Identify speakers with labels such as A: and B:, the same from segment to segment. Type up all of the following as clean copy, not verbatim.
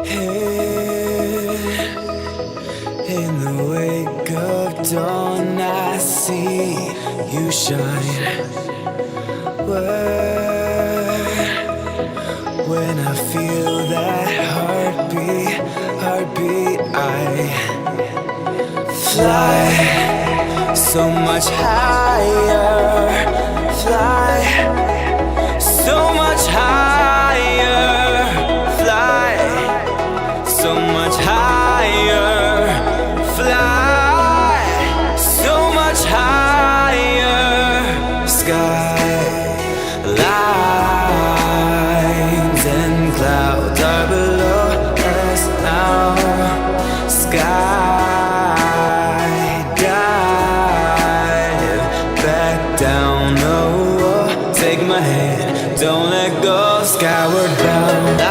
A: Here in the wake of dawn, I see you shine. When I feel that heartbeat, I fly so much higher, fly so much higher, fly so much higher, fly so much higher. Skylines and clouds are below us now. Skydive back down. Oh, take my hand, don't let go. Skyward bound.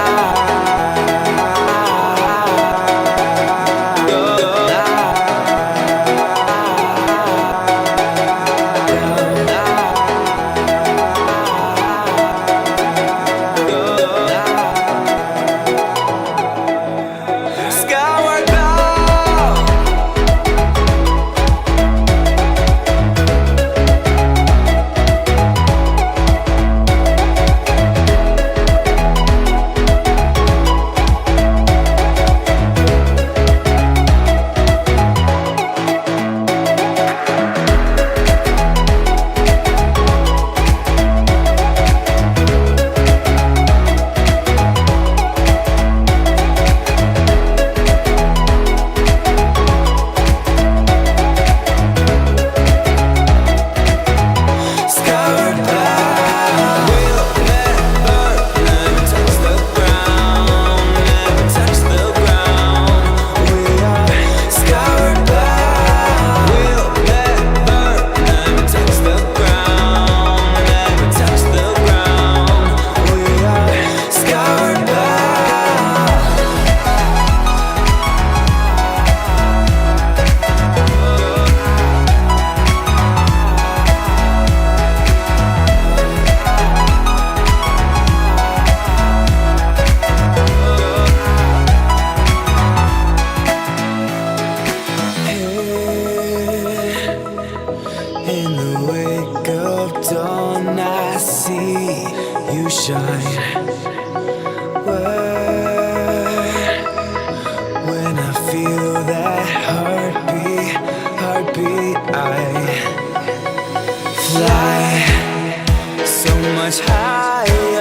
A: In the wake of dawn, I see you shine. When I feel that heartbeat, I fly so much higher.